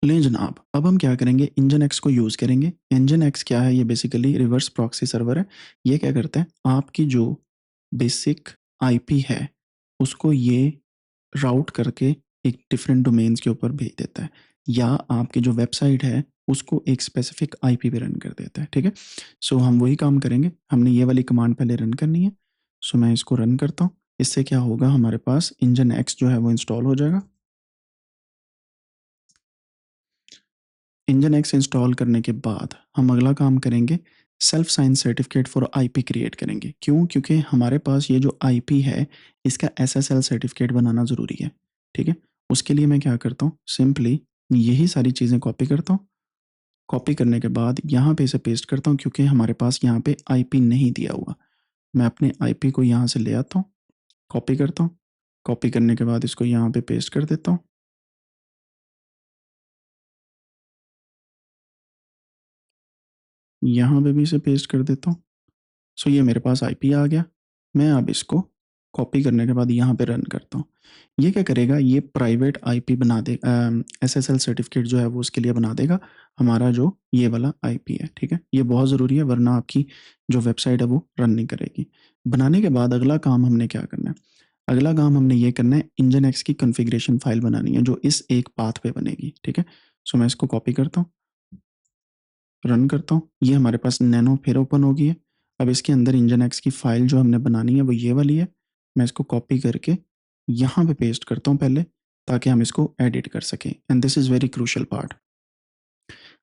लें जनाब, अब हम क्या करेंगे, इंजन एक्स को यूज़ करेंगे। इंजन एक्स क्या है, ये बेसिकली रिवर्स प्रॉक्सी सर्वर है। ये क्या करता है, आपकी जो बेसिक आईपी है उसको ये राउट करके एक डिफरेंट डोमेन्स के ऊपर भेज देता है, या आपकी जो वेबसाइट है उसको एक स्पेसिफिक आईपी पे रन कर देता है। ठीक है, सो हम वही काम करेंगे। हमने ये वाली कमांड पहले रन करनी है। सो मैं इसको रन करता हूँ। इससे क्या होगा, हमारे पास इंजन एक्स जो है वो इंस्टॉल हो जाएगा। इंजन एक्स इंस्टॉल करने के बाद हम अगला काम करेंगे, self sign certificate for IP create करेंगे। क्यों? क्योंकि हमारे पास ये जो आईपी है इसका एसएसएल सर्टिफिकेट बनाना ज़रूरी है। ठीक है, उसके लिए मैं क्या करता हूँ, सिंपली यही सारी चीज़ें कॉपी करता हूँ। कॉपी करने के बाद यहाँ पे इसे पेस्ट करता हूँ, क्योंकि हमारे पास यहाँ पे आईपी नहीं दिया हुआ। मैं अपने आईपी को यहाँ से ले आता हूँ, कॉपी करता हूँ। कॉपी करने के बाद इसको यहाँ पे पेस्ट कर देता हूँ। यहाँ पे भी इसे पेस्ट कर देता हूँ। सो ये मेरे पास आईपी आ गया। मैं अब इसको कॉपी करने के बाद यहाँ पे रन करता हूँ। ये क्या करेगा, ये प्राइवेट आईपी बना दे, एसएसएल सर्टिफिकेट जो है वो उसके लिए बना देगा, हमारा जो ये वाला आईपी है। ठीक है, ये बहुत ज़रूरी है, वरना आपकी जो वेबसाइट है वो रन नहीं करेगी। बनाने के बाद अगला काम हमने क्या करना है, अगला काम हमने ये करना है, इंजन एक्स की कॉन्फ़िगरेशन फाइल बनानी है जो इस एक पाथ पे बनेगी। ठीक है, सो मैं इसको कॉपी करता हूँ, रन करता हूँ। ये हमारे पास नैनो फिर ओपन होगी है। अब इसके अंदर इंजन एक्स की फ़ाइल जो हमने बनानी है वो ये वाली है। मैं इसको कॉपी करके यहाँ पे पेस्ट करता हूँ पहले, ताकि हम इसको एडिट कर सकें। And this is very crucial part.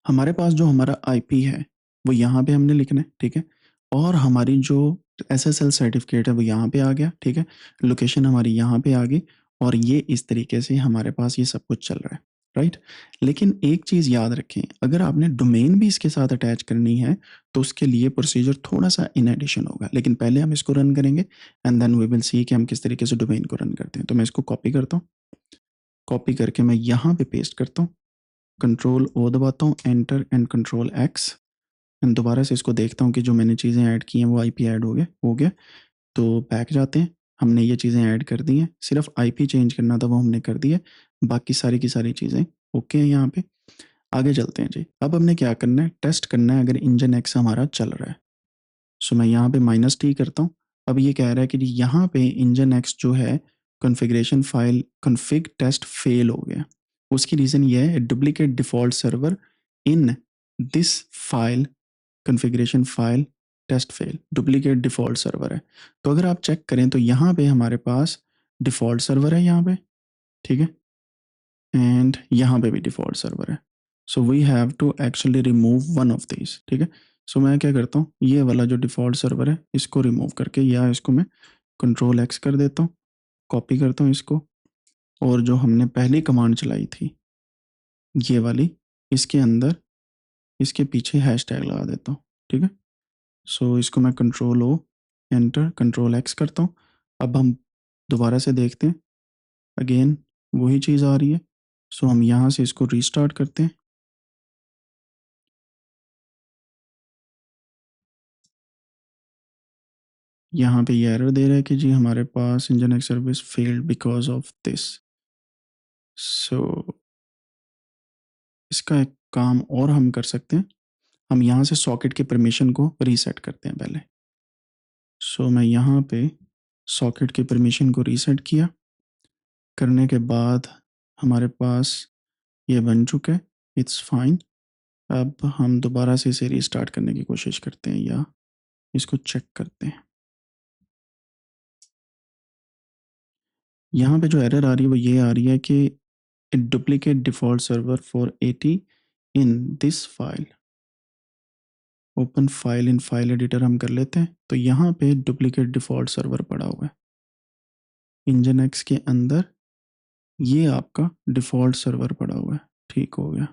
हमारे पास जो हमारा आईपी है वो यहाँ पे हमने लिखना है। ठीक है, और हमारी जो एसएसएल सर्टिफिकेट है वो यहाँ पे आ गया। ठीक है, लोकेशन हमारी यहाँ पे आ गई, और ये इस तरीके से हमारे पास ये सब कुछ चल रहा है। राइट, लेकिन एक चीज़ याद रखें, अगर आपने डोमेन भी इसके साथ अटैच करनी है तो उसके लिए प्रोसीजर थोड़ा सा इन एडिशन होगा, लेकिन पहले हम इसको रन करेंगे and then we will see कि हम किस तरीके से डोमेन को रन करते हैं। तो मैं इसको कॉपी करता हूँ, कॉपी करके मैं यहाँ पे पेस्ट करता हूँ, कंट्रोल ओ दबाता हूँ, enter and control x, and दोबारा से इसको देखता हूँ कि जो मैंने चीज़ें ऐड की हैं वो आईपी ऐड हो गया। तो बैक जाते हैं, हमने ये चीज़ें ऐड कर दी हैं, सिर्फ आईपी चेंज करना था वो हमने कर दिया। बाकी सारी की सारी चीज़ें ओके हैं यहाँ पे। आगे चलते हैं जी। अब हमने क्या करना है, टेस्ट करना है अगर इंजन एक्स हमारा चल रहा है। सो मैं यहाँ पे -t करता हूँ। अब ये कह रहा है कि जी यहाँ पे इंजन एक्स जो है configuration file config test fail हो गया। उसकी रीज़न ये है, duplicate default server in this file configuration file test fail, duplicate default server है। तो अगर आप चेक करें तो यहाँ पे हमारे पास डिफ़ॉल्ट सर्वर है यहाँ पे। ठीक है, एंड यहाँ पे भी डिफ़ॉल्ट सर्वर है। So we have to actually remove one of this. ठीक है, सो मैं क्या करता हूँ, ये वाला जो डिफ़ॉल्ट सर्वर है इसको रिमूव करके, या इसको मैं कंट्रोल एक्स कर देता हूँ, कॉपी करता हूँ इसको, और जो हमने पहली कमांड चलाई थी ये वाली, इसके अंदर इसके पीछे हैश टैग लगा देता हूँ। ठीक है, सो इसको मैं control O, enter, control X करता हूँ। अब हम दोबारा से देखते हैं, अगेन वही चीज़ आ रही है। सो हम यहाँ से इसको रीस्टार्ट करते हैं। यहाँ पे ये एरर दे रहा है कि जी हमारे पास engine x service failed because of this. So इसका एक काम और हम कर सकते हैं, हम यहाँ से सॉकेट के परमिशन को रीसेट करते हैं पहले। सो मैं यहाँ पे सॉकेट के परमिशन को रीसेट किया, करने के बाद हमारे पास ये बन चुका है, इट्स फाइन। अब हम दोबारा से इसे रीस्टार्ट करने की कोशिश करते हैं, या इसको चेक करते हैं। यहाँ पे जो एरर आ रही है वो ये आ रही है कि duplicate default server for 80 in this file. Open file in file editor हम कर लेते हैं, तो यहाँ पे डुप्लीकेट डिफ़ॉल्ट सर्वर पड़ा हुआ है इंजन एक्स के अंदर, ये आपका डिफ़ॉल्ट सर्वर पड़ा हुआ है। ठीक हो गया।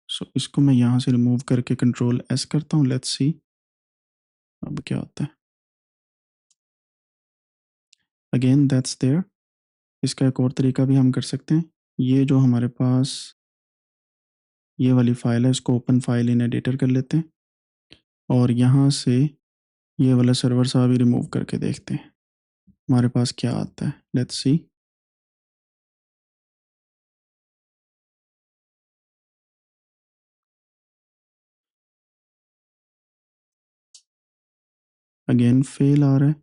सो इसको मैं यहाँ से रिमूव करके कंट्रोल एस करता हूँ, लेट्स सी अब क्या होता है। Again that's there. इसका एक और तरीका भी हम कर सकते हैं, ये जो हमारे पास ये वाली फ़ाइल है, इसको ओपन फाइल इन एडिटर कर लेते हैं और यहाँ से ये वाला सर्वर सा भी रिमूव करके देखते हैं हमारे पास क्या आता है। Let's see. अगेन फेल आ रहा है।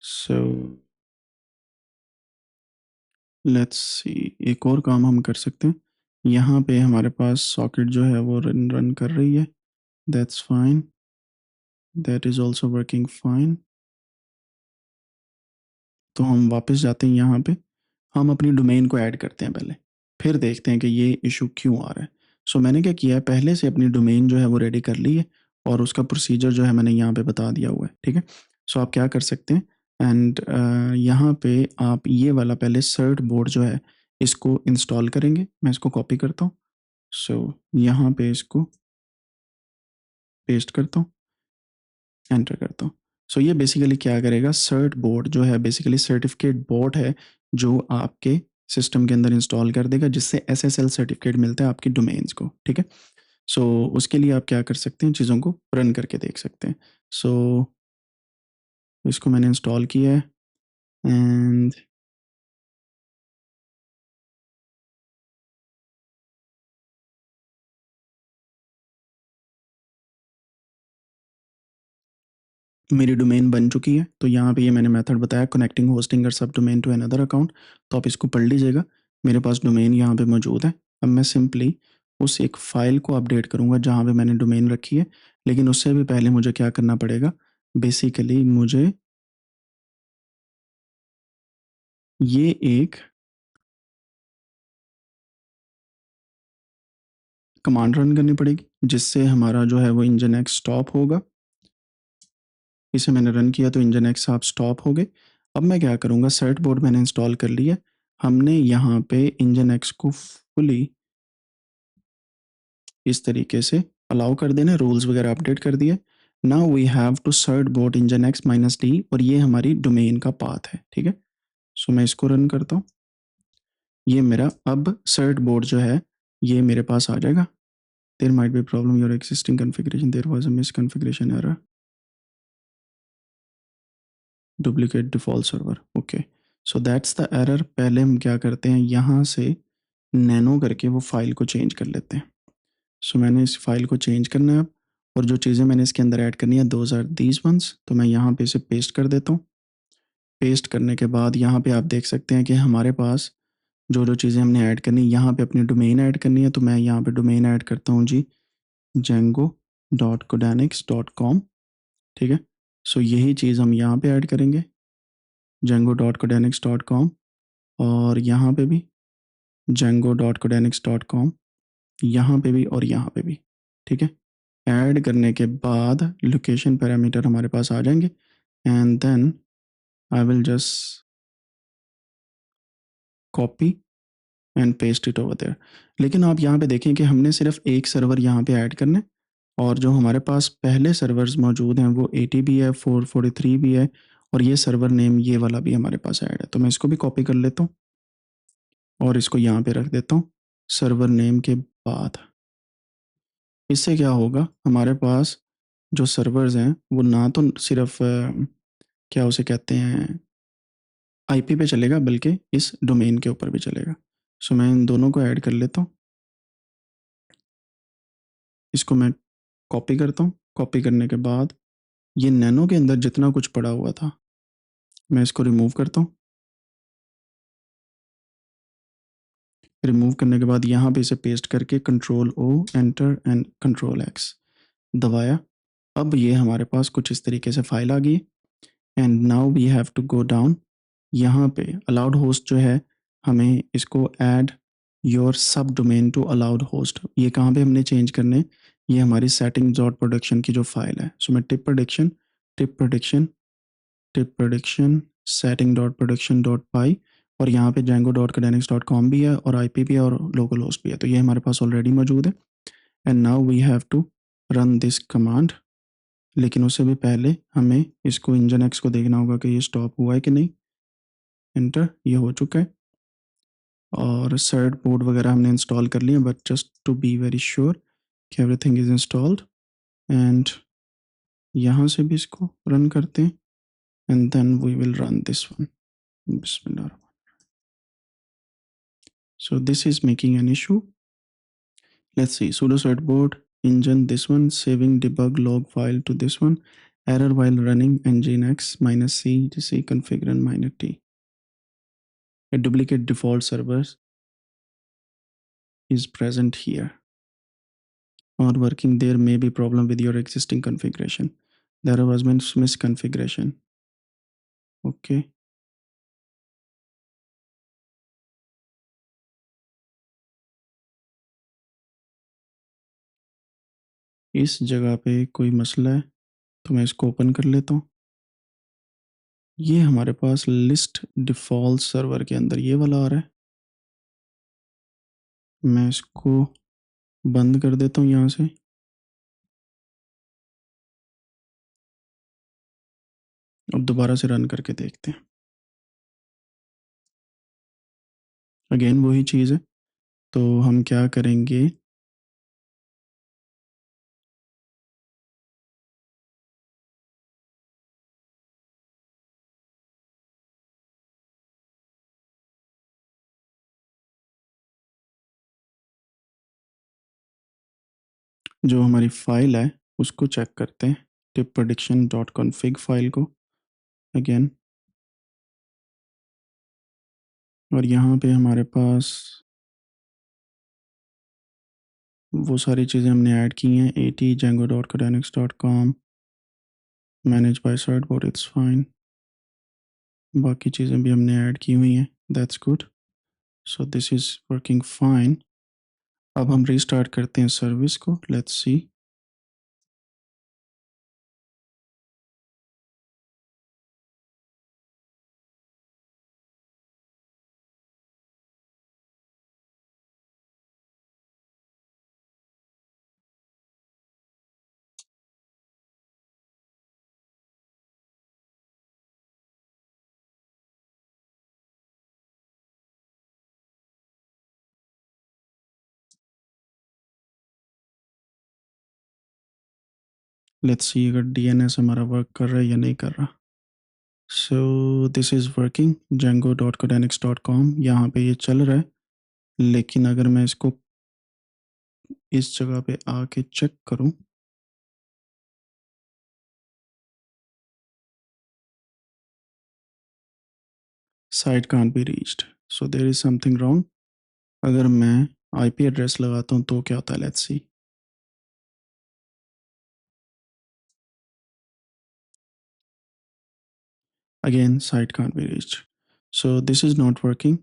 सो लेट्स सी, एक और काम हम कर सकते हैं। यहाँ पे हमारे पास सॉकेट जो है वो रन कर रही है। That's fine, that is also working fine. तो हम वापस जाते हैं यहाँ पे, हम अपनी डोमेन को ऐड करते हैं पहले, फिर देखते हैं कि ये इशू क्यों आ रहा है। सो मैंने क्या किया है, पहले से अपनी डोमेन जो है वो रेडी कर ली है और उसका प्रोसीजर जो है मैंने यहाँ पे बता दिया हुआ है, ठीक है। सो आप क्या कर सकते हैं, एंड यहाँ पे आप ये वाला पहले सर्ट बोर्ड जो है इसको इंस्टॉल करेंगे। मैं इसको कॉपी करता हूँ, सो यहाँ पे इसको पेस्ट करता हूँ, एंटर करता हूँ। सो ये बेसिकली क्या करेगा, सर्ट बोर्ड जो है बेसिकली सर्टिफिकेट बोर्ड है जो आपके सिस्टम के अंदर इंस्टॉल कर देगा, जिससे एसएसएल सर्टिफिकेट मिलता है आपकी डोमेन्स को, ठीक है। सो उसके लिए आप क्या कर सकते हैं, चीज़ों को रन करके देख सकते हैं। सो इसको मैंने इंस्टॉल किया है एंड मेरी डोमेन बन चुकी है। तो यहाँ पे ये मैंने मेथड बताया, कनेक्टिंग होस्टिंग और सब डोमेन टू अनदर अकाउंट। तो आप इसको पढ़ लीजिएगा, मेरे पास डोमेन यहाँ पे मौजूद है। अब मैं सिंपली उस एक फ़ाइल को अपडेट करूँगा जहाँ पे मैंने डोमेन रखी है, लेकिन उससे भी पहले मुझे क्या करना पड़ेगा, बेसिकली मुझे ये एक कमांड रन करनी पड़ेगी जिससे हमारा जो है वो इंजन एक्स स्टॉप होगा। इसे मैंने रन किया तो इंजन एक्स आप स्टॉप हो गए। अब मैं क्या करूँगा, सर्ट बोर्ड मैंने इंस्टॉल कर लिया। हमने यहाँ पे इंजन एक्स को फुली इस तरीके से अलाउ कर देना, रूल्स वगैरह अपडेट कर दिए। Now we have to certbot nginx minus D, और ये हमारी डोमेन का पाथ है, ठीक है। सो मैं इसको रन करता हूँ, ये मेरा अब सर्ट बोर्ड जो है ये मेरे पास आ जाएगा। There might be problem your existing configuration, there was a misconfiguration error, duplicate default server, okay. So that's the error. पहले हम क्या करते हैं, यहाँ से नैनो करके वो फाइल को चेंज कर लेते हैं। सो मैंने इस फाइल को चेंज करना है अब, और जो चीज़ें मैंने इसके अंदर ऐड करनी है दोज आर दीज वंस। तो मैं यहाँ पे इसे पेस्ट कर देता हूँ। पेस्ट करने के बाद यहाँ पे आप देख सकते हैं कि हमारे पास जो जो चीज़ें हमने ऐड करनी, यहाँ पे अपनी डोमेन ऐड करनी है। तो मैं यहाँ पे डोमेन ऐड करता हूँ जी, django.codanix.com, ठीक है। सो यही चीज़ हम यहाँ पे ऐड करेंगे, django.codanix.com, और यहाँ पे भी django.codanix.com, यहाँ पे भी और यहाँ पे भी, ठीक है। ऐड करने के बाद लोकेशन पैरामीटर हमारे पास आ जाएंगे, and then I will just copy and paste it over there. लेकिन आप यहाँ पे देखें कि हमने सिर्फ एक सर्वर यहाँ पे ऐड करना है, और जो हमारे पास पहले सर्वर्स मौजूद हैं वो 80 भी है, 443 भी है, और ये सर्वर नेम ये वाला भी हमारे पास ऐड है। तो मैं इसको भी कॉपी कर लेता हूँ और इसको यहाँ पे रख देता हूँ सर्वर नेम के बाद। इससे क्या होगा, हमारे पास जो सर्वर्स हैं वो ना तो सिर्फ क्या उसे कहते हैं आईपी पे चलेगा, बल्कि इस डोमेन के ऊपर भी चलेगा। सो मैं इन दोनों को ऐड कर लेता हूँ, इसको मैं कॉपी करता हूँ। कॉपी करने के बाद ये नैनो के अंदर जितना कुछ पड़ा हुआ था मैं इसको रिमूव करता हूँ। रिमूव करने के बाद यहाँ पे इसे पेस्ट करके control O enter and control X दबाया। अब ये हमारे पास कुछ इस तरीके से फाइल आ गई, and now we have to go down. यहाँ पे अलाउड होस्ट जो है, हमें इसको add your subdomain to allowed host, ये कहाँ पे हमने चेंज करने, ये हमारी सेटिंग डॉट प्रोडक्शन की जो फाइल है। सो मैं type production setting dot production dot py, और यहाँ पे django.codanix.com भी है, और आईपी भी है, और लोकल होस्ट भी है। तो ये हमारे पास ऑलरेडी मौजूद है, and now we have to run this command. लेकिन उससे भी पहले हमें इसको इंजन एक्स को देखना होगा कि ये स्टॉप हुआ है कि नहीं। एंटर, ये हो चुका है। और सर्ट बोर्ड वगैरह हमने इंस्टॉल कर लिया, but just to be very sure कि एवरीथिंग इज इंस्टॉल्ड। एंड यहाँ से भी इसको रन करते हैं and then we will run this one. बिस्मिल्लाह। So this is making an issue. Let's see, sudo certboard engine this one, saving debug log file to this one, error while running nginx -c gc configure and -t. A duplicate default server is present here or working. There may be problem with your existing configuration. There was misconfiguration. Okay. इस जगह पे कोई मसला है तो मैं इसको open कर लेता हूँ। ये हमारे पास लिस्ट डिफ़ॉल्ट सर्वर के अंदर ये वाला आ रहा है। मैं इसको बंद कर देता हूँ यहाँ से। अब दोबारा से रन करके देखते हैं। अगेन वही चीज़ है, तो हम क्या करेंगे, जो हमारी फाइल है उसको चेक करते हैं, tip prediction dot config file को अगेन। और यहाँ पे हमारे पास वो सारी चीज़ें हमने ऐड की हैं, at.django.codanix.com, manage by certbot, it's fine. बाकी चीज़ें भी हमने ऐड की हुई हैं, that's good. So this is working fine. अब हम रीस्टार्ट करते हैं सर्विस को, लेट्स सी। लेट्स सी अगर डीएनएस हमारा वर्क कर रहा है या नहीं कर रहा। सो दिस इज़ वर्किंग, django.codanix.com, यहाँ पे ये चल रहा है। लेकिन अगर मैं इसको इस जगह पे आके चेक करूं, site can't be reached, so there is something wrong. अगर मैं आईपी एड्रेस लगाता हूं तो क्या होता है, let's see. Again site can't be reached, so this is not working.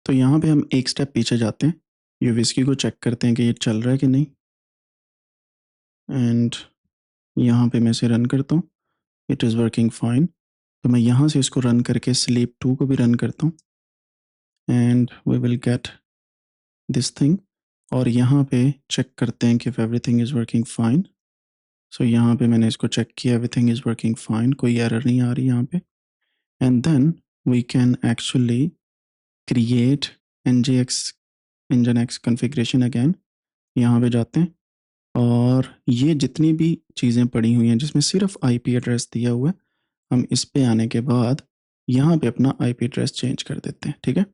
तो यहाँ पे हम एक स्टेप पीछे जाते हैं, यूविस्की को चेक करते हैं कि ये चल रहा है कि नहीं। एंड यहाँ पे मैं इसे रन करता हूँ, इट इज़ वर्किंग फाइन। तो मैं यहाँ से इसको रन करके स्लीप 2 को भी रन करता हूँ and we will get this thing. और यहाँ पे चेक करते हैं कि एवरीथिंग इज़ वर्किंग फाइन। सो यहाँ पे मैंने इसको चेक किया, एवरीथिंग इज़ वर्किंग फाइन, कोई एरर नहीं आ रही यहाँ पे। And then we can actually create nginx configuration again. यहाँ पे जाते हैं और ये जितनी भी चीज़ें पड़ी हुई हैं जिसमें सिर्फ आईपी एड्रेस दिया हुआ है, हम इस पे आने के बाद यहाँ पे अपना आईपी एड्रेस चेंज कर देते हैं, ठीक है।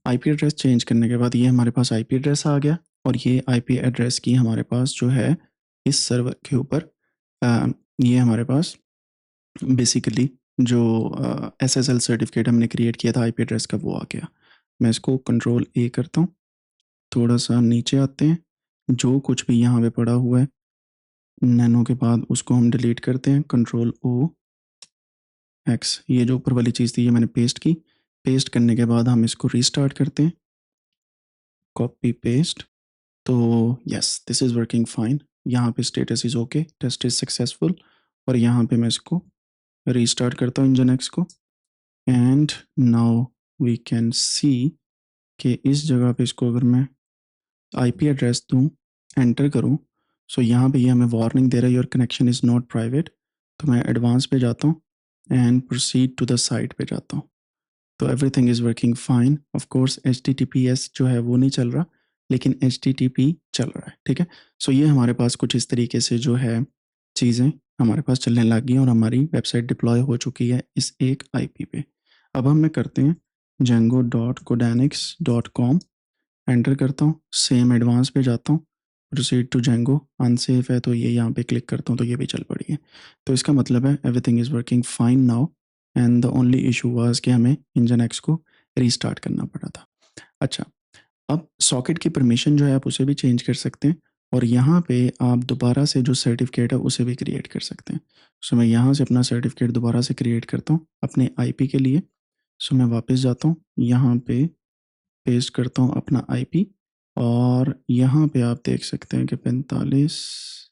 आईपी एड्रेस चेंज करने के बाद ये हमारे पास आईपी एड्रेस आ गया और ये आईपी एड्रेस की हमारे पास जो है इस सर्वर के ऊपर ये हमारे पास बेसिकली जो एसएसएल सर्टिफिकेट हमने क्रिएट किया था आईपी एड्रेस का, वो आ गया। मैं इसको कंट्रोल ए करता हूँ, थोड़ा सा नीचे आते हैं, जो कुछ भी यहाँ पे पड़ा हुआ है नैनो के बाद उसको हम डिलीट करते हैं, कंट्रोल ओ एक्स। ये जो ऊपर वाली चीज़ थी ये मैंने पेस्ट की। पेस्ट करने के बाद हम इसको रीस्टार्ट करते हैं, कॉपी पेस्ट। तो yes, this is working fine. यहाँ पे status is okay, test is successful. और यहाँ पे मैं इसको रीस्टार्ट करता हूँ nginx and now we can see कि इस जगह पे इसको अगर मैं आईपी एड्रेस दूँ, एंटर करूँ, सो यहाँ पे ये हमें वार्निंग दे रहा है, your connection is not private. तो मैं एडवांस पे जाता हूँ and proceed to the site पे जाता हूँ। तो everything is working fine. Of course HTTPS जो है वो नहीं चल रहा, लेकिन HTTP चल रहा है, ठीक है। सो ये हमारे पास कुछ इस तरीके से जो है चीज़ें हमारे पास चलने लग गई और हमारी वेबसाइट डिप्लॉय हो चुकी है इस एक IP पे। अब हम करते हैं django.codanix.com, एंटर करता हूँ, सेम एडवांस पे जाता हूँ, प्रोसीड टू जेंगो, अनसेफ है तो ये यहाँ पे क्लिक करता हूँ तो ये भी चल पड़ी है। तो इसका मतलब है everything is working fine now and the only issue was कि हमें इंजन एक्स को रीस्टार्ट करना पड़ा था। अच्छा, अब सॉकेट की परमिशन जो है आप उसे भी चेंज कर सकते हैं और यहाँ पे आप दोबारा से जो सर्टिफिकेट है उसे भी क्रिएट कर सकते हैं। सो मैं यहाँ से अपना सर्टिफिकेट दोबारा से क्रिएट करता हूँ अपने IP के लिए। सो मैं वापस जाता हूँ, यहाँ पे पेस्ट करता हूँ अपना IP और यहाँ पे आप देख सकते हैं कि 45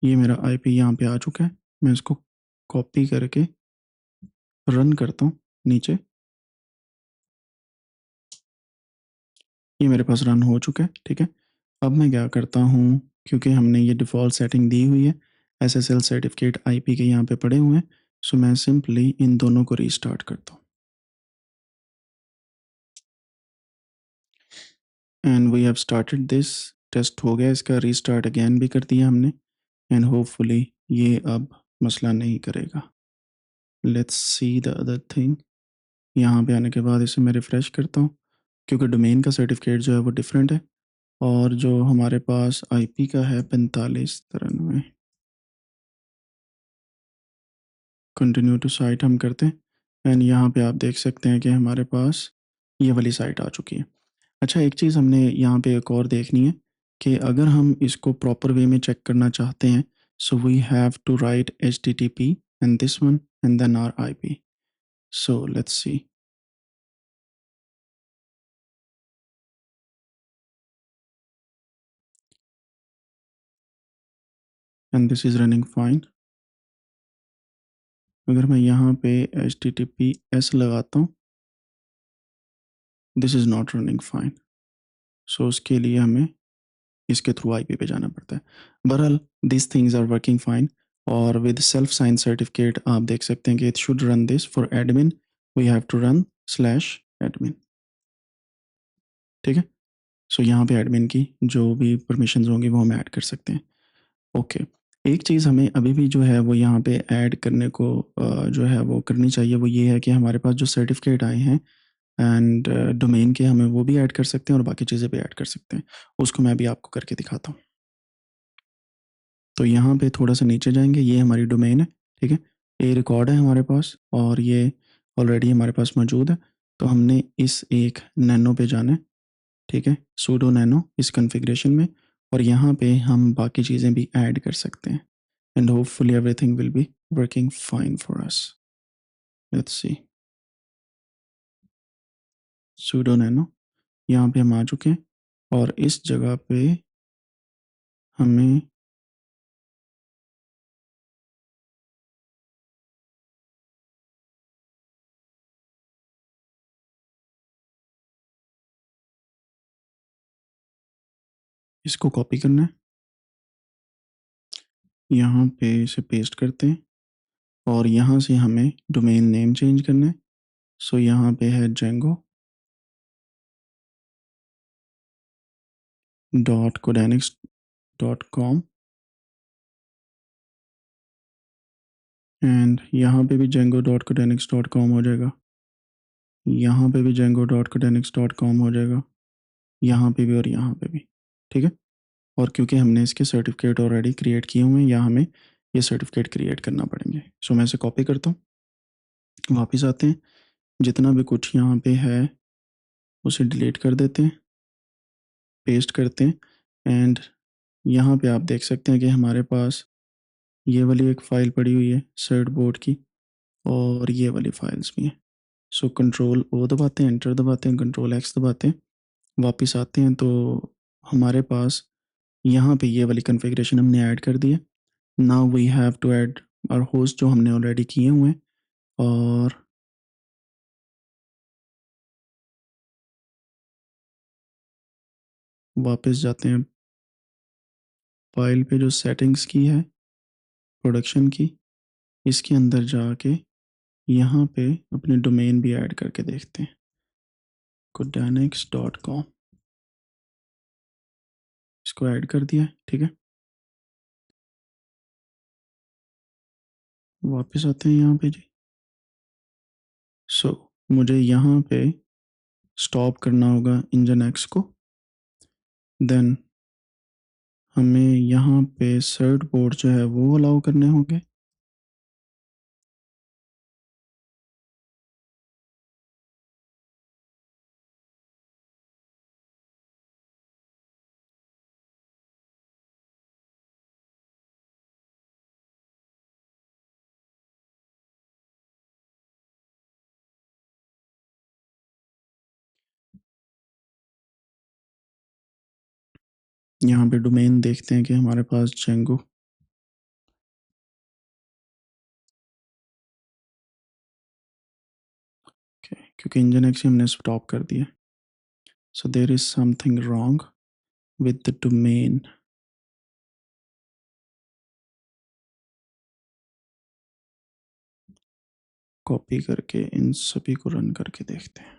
ये मेरा IP यहाँ पे आ चुका है। मैं इसको कॉपी करके रन करता हूँ नीचे, ये मेरे पास रन हो चुका है, ठीक है। अब मैं क्या करता हूँ, क्योंकि हमने ये डिफ़ॉल्ट सेटिंग दी हुई है, SSL सर्टिफिकेट IP के यहाँ पे पड़े हुए हैं, सो मैं सिंपली इन दोनों को रीस्टार्ट करता हूँ and we have started this. Test हो गया इसका, रीस्टार्ट अगेन भी कर दिया हमने एंड होपफुली ये अब मसला नहीं करेगा। Let's see the other thing. यहाँ पे आने के बाद इसे मैं रिफ़्रेश करता हूँ, क्योंकि डोमेन का सर्टिफिकेट जो है वो डिफरेंट है और जो हमारे पास IP का है 4593, कंटिन्यू टू साइट हम करते हैं एंड यहाँ पे आप देख सकते हैं कि हमारे पास ये वाली साइट आ चुकी है। अच्छा, एक चीज़ हमने यहाँ पे एक और देखनी है कि अगर हम इसको प्रॉपर वे में चेक करना चाहते हैं, so we have to write HTTP and this one and then our IP। So let's see and this is running fine. अगर मैं यहाँ पे HTTPS लगाता हूँ, this is not running fine. So उसके लिए हमें इसके थ्रू IP पे जाना पड़ता है। बहरहाल this things are working fine और विद सेल्फ साइन सर्टिफिकेट आप देख सकते हैं कि it should run this for admin, we have to run /admin, ठीक है। सो यहाँ पे एडमिन की जो भी परमिशंस होंगी वो हम ऐड कर सकते हैं। ओके, एक चीज़ हमें अभी भी जो है वो यहाँ पे ऐड करने को जो है वो करनी चाहिए, वो ये है कि हमारे पास जो सर्टिफिकेट आए हैं एंड डोमेन के, हमें वो भी ऐड कर सकते हैं और बाकी चीज़ें भी ऐड कर सकते हैं। उसको मैं अभी आपको करके दिखाता हूँ। तो यहाँ पे थोड़ा सा नीचे जाएंगे, ये हमारी डोमेन है, ठीक है। ये रिकॉर्ड है हमारे पास और ये ऑलरेडी हमारे पास मौजूद है। तो हमने इस एक नैनो पे जाना है, ठीक है, सूडो नैनो इस कॉन्फ़िगरेशन में, और यहाँ पे हम बाकी चीज़ें भी ऐड कर सकते हैं and hopefully everything will be working fine for us. Let's see, pseudo nano, यहाँ पे हम आ चुके हैं और इस जगह पे हमें इसको कॉपी करना है, यहाँ पे इसे पेस्ट करते हैं और यहाँ से हमें डोमेन नेम चेंज करना है। सो यहाँ पे है django.codanix.com एंड यहाँ पे भी django.codanix.com हो जाएगा, यहाँ पे भी django.codanix.com हो जाएगा, यहाँ पे भी और यहाँ पे भी, ठीक है। और क्योंकि हमने इसके सर्टिफिकेट ऑलरेडी क्रिएट किए हुए हैं, या हमें ये सर्टिफिकेट क्रिएट करना पड़ेंगे। सो मैं इसे कॉपी करता हूँ, वापस आते हैं, जितना भी कुछ यहाँ पे है उसे डिलीट कर देते हैं, पेस्ट करते हैं एंड यहाँ पे आप देख सकते हैं कि हमारे पास ये वाली एक फ़ाइल पड़ी हुई है सर्ट बोर्ड की और ये वाली फाइल्स भी हैं। सो Ctrl+O दबाते हैं, एंटर दबाते हैं, Ctrl+X दबाते हैं, वापस आते हैं तो हमारे पास यहाँ पे ये वाली कॉन्फ़िगरेशन हमने ऐड कर दी है। Now we have to add our host जो हमने ऑलरेडी किए हुए हैं और वापस जाते हैं फाइल पे, जो सेटिंग्स की है प्रोडक्शन की, इसके अंदर जाके यहाँ पे अपने डोमेन भी ऐड करके देखते हैं, codanix.com, इसको ऐड कर दिया है। ठीक है, वापस आते हैं यहाँ पे जी। मुझे यहाँ पे स्टॉप करना होगा इंजन एक्स को, देन हमें यहाँ पे सर्ट बोर्ड जो है वो अलाउ करने होंगे। यहाँ पे डोमेन देखते हैं कि हमारे पास जेंगो, क्योंकि इंजन एक्स हमने स्टॉप कर दिया, so there is something wrong with the domain. Copy करके इन सभी को रन करके देखते हैं।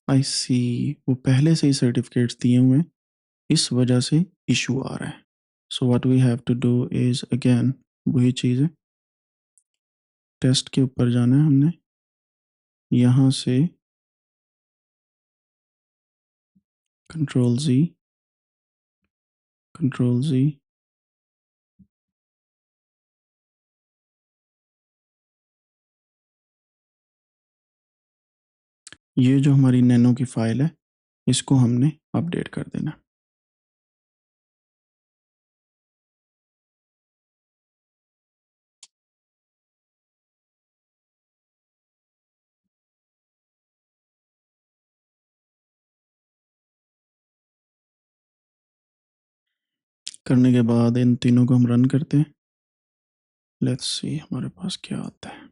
आई सी, वो पहले से ही सर्टिफिकेट्स दिए हुए हैं, इस वजह से इशू आ रहा है। So what we have to do is again वही चीज़ है, टेस्ट के ऊपर जाना है हमने, यहाँ से कंट्रोल Z, ये जो हमारी नैनो की फाइल है इसको हमने अपडेट कर देना। करने के बाद इन तीनों को हम रन करते हैं, लेट्स सी हमारे पास क्या आता है।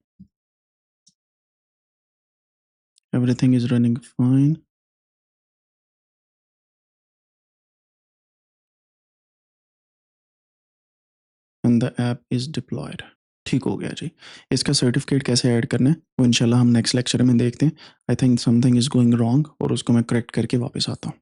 Everything is running fine, and the app is deployed. ठीक हो गया जी। इसका सर्टिफिकेट कैसे ऐड करना है वो इंशाल्लाह हम नेक्स्ट लेक्चर में देखते हैं। I think something is going wrong और उसको मैं करेक्ट करके वापस आता हूँ।